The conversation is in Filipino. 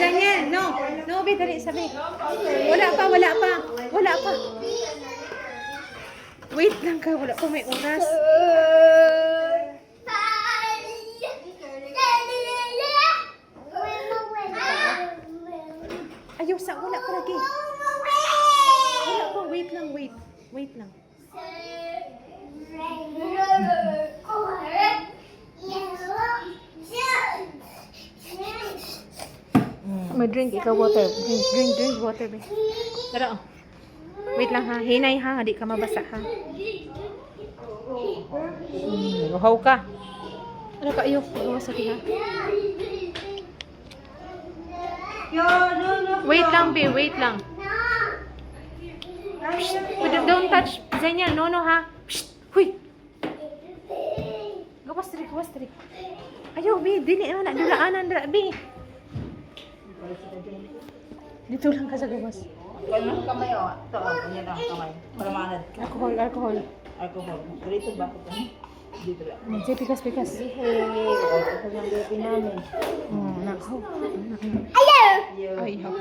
Daniel, no. No, be, dali, sabi. Wala pa. Wait lang ka, wala pa may oras. Ayaw sa, wala pa lagi. Wala pa, wait lang. Wait lang. May drink, ikaw water. Drink water, be. Tara, oh. Wait lang ha. Hinay ha, di ka mabasa ha. Uhaw ka. Ano ka, ayaw. Uhaw sa ha. Wait lang, be. Wait lang. Don't touch. Zanya, no, ha. Psst. Huy. Gawas trik. Ayaw, be. Dili na, dulaanan, be. Dito lang ka sa gawas. Ano kamay o? Ito o, ganyan lang kamay. Para maanad. Alcohol. Dito ba ito? Dito lang. Sige, pikas. Alcohol ng gapi namin. Nakaw. Ayaw! Ayaw.